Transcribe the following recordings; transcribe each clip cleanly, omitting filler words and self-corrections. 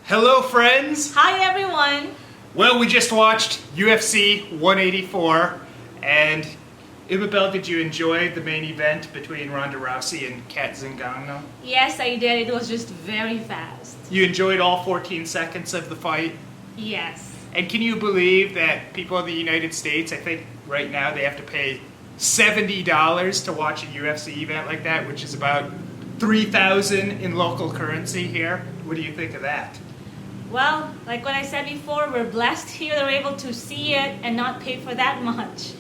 Hello friends! Hi everyone! Well, we just watched UFC 184 and Isabel, did you enjoy the main event between Ronda Rousey and Cat Zingano? Yes, I did. It was just very fast. You enjoyed all 14 seconds of the fight? Yes. And can you believe that people in the United States, I think right now they have to pay $70 to watch a UFC event like that, which is about $3,000 in local currency here. What do you think of that? Well, like what I said before, we're blessed here. They're able to see it and not pay for that much.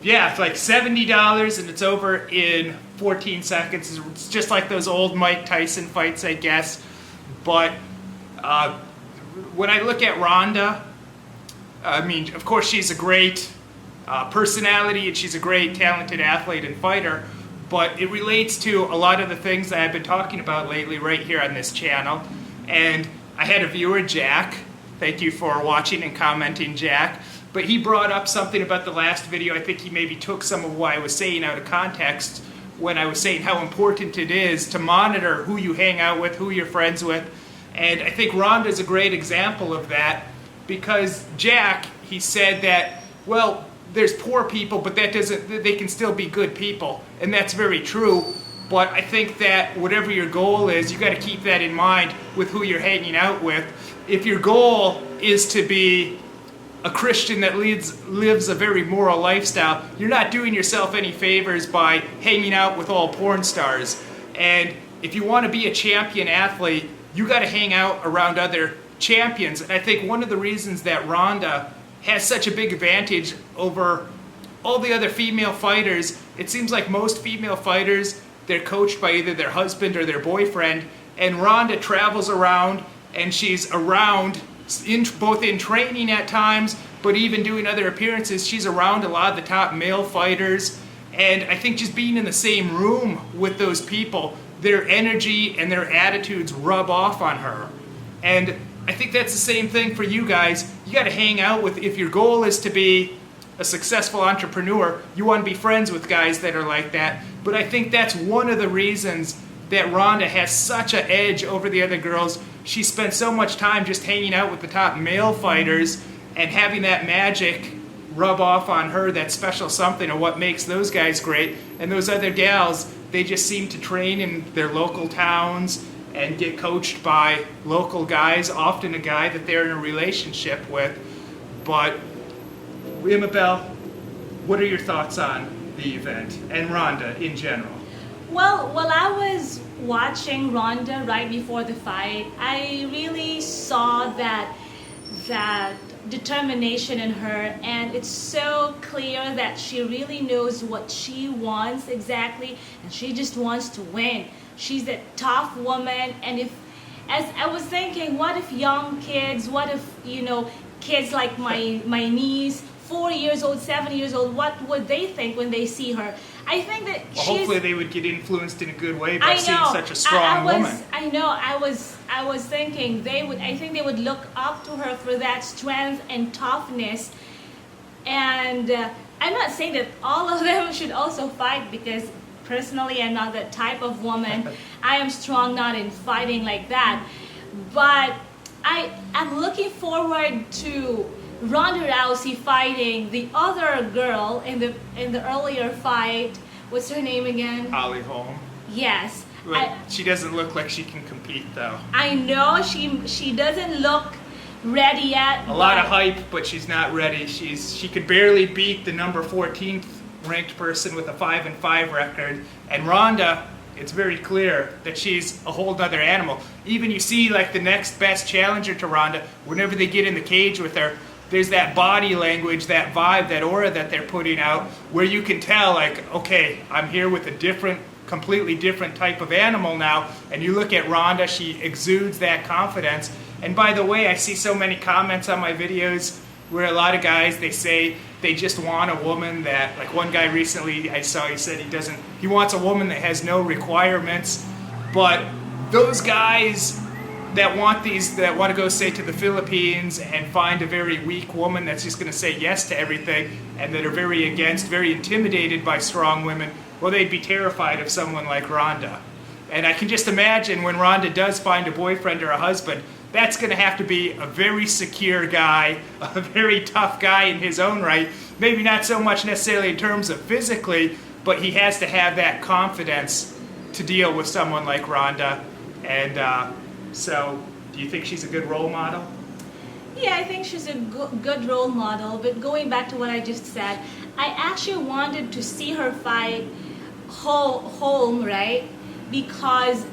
Yeah, it's like $70 and it's over in 14 seconds. It's just like those old Mike Tyson fights, I guess. But when I look at Ronda, I mean, of course she's a great personality and she's a great talented athlete and fighter, but it relates to a lot of the things that I've been talking about lately right here on this channel. And I had a viewer, Jack, thank you for watching and commenting, Jack, but he brought up something about the last video. I think he maybe took some of what I was saying out of context when I was saying how important it is to monitor who you hang out with, who you're friends with. And I think Ronda's a great example of that because Jack, he said that, well, there's poor people, but that doesn't, they can still be good people. And that's very true. But I think that whatever your goal is, you got to keep that in mind with who you're hanging out with. If your goal is to be a Christian that lives a very moral lifestyle, you're not doing yourself any favors by hanging out with all porn stars. And if you want to be a champion athlete, you got to hang out around other champions. And I think one of the reasons that Ronda has such a big advantage over all the other female fighters, it seems like most female fighters, they're coached by either their husband or their boyfriend, and Ronda travels around and she's around both in training at times, but even doing other appearances. She's around a lot of the top male fighters, and I think just being in the same room with those people, their energy and their attitudes rub off on her. And I think that's the same thing for you guys. You got to hang out with, if your goal is to be a successful entrepreneur, you want to be friends with guys that are like that. But I think that's one of the reasons that Ronda has such an edge over the other girls. She spent so much time just hanging out with the top male fighters and having that magic rub off on her, that special something of what makes those guys great. And those other gals, they just seem to train in their local towns and get coached by local guys, often a guy that they're in a relationship with. But Isabel, what are your thoughts on the event and Ronda in general? Well, while I was watching Ronda right before the fight, I really saw that determination in her, and it's so clear that she really knows what she wants exactly, and she just wants to win. She's a tough woman, and as I was thinking, what if young kids, what if, kids like my niece, 4 years old, 7 years old, what would they think when they see her? I think that hopefully they would get influenced in a good way by seeing such a strong woman. I know. I was thinking I think they would look up to her for that strength and toughness. And I'm not saying that all of them should also fight, because personally I'm not that type of woman. I am strong, not in fighting like that. But I'm looking forward to Ronda Rousey fighting the other girl in the earlier fight. What's her name again? Holly Holm. Yes. She doesn't look like she can compete though. I know she doesn't look ready yet. A lot of hype, but she's not ready. She could barely beat the number 14th ranked person with a 5-5 record. And Ronda, it's very clear that she's a whole other animal. Even you see like the next best challenger to Ronda, whenever they get in the cage with her, there's that body language, that vibe, that aura that they're putting out where you can tell, like, okay, I'm here with a completely different type of animal now. And you look at Ronda, she exudes that confidence. And by the way, I see so many comments on my videos where a lot of guys, they say they just want a woman that, like one guy recently I saw, he said he wants a woman that has no requirements. But those guys that want to go, say, to the Philippines and find a very weak woman that's just going to say yes to everything, and that are very intimidated by strong women, well, they'd be terrified of someone like Ronda. And I can just imagine when Ronda does find a boyfriend or a husband, that's going to have to be a very secure guy, a very tough guy in his own right. Maybe not so much necessarily in terms of physically, but he has to have that confidence to deal with someone like Ronda. And so, do you think she's a good role model? Yeah, I think she's a good role model, but going back to what I just said, I actually wanted to see her fight home, right? Because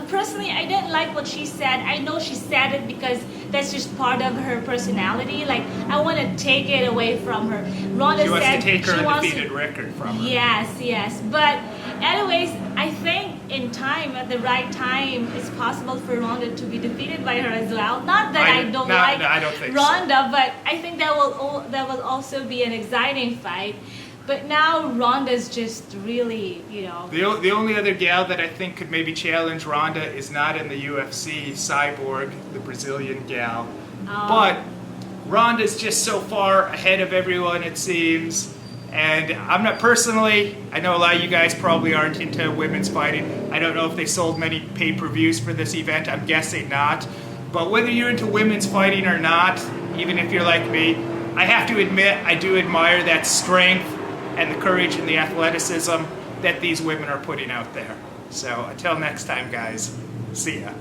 personally, I didn't like what she said. I know she said it because that's just part of her personality. Like, I want to take it away from her. Ronda She wants said to take her she wants undefeated record from her. Yes. But anyways, I think in time, at the right time, it's possible for Ronda to be defeated by her as well. Not that I don't like I don't think Ronda, but I think that will also be an exciting fight. But now Ronda's just really, The only other gal that I think could maybe challenge Ronda is not in the UFC, Cyborg, the Brazilian gal. But Ronda's just so far ahead of everyone, it seems. And I'm not personally, I know a lot of you guys probably aren't into women's fighting. I don't know if they sold many pay-per-views for this event. I'm guessing not. But whether you're into women's fighting or not, even if you're like me, I have to admit I do admire that strength and the courage and the athleticism that these women are putting out there. So until next time, guys, see ya.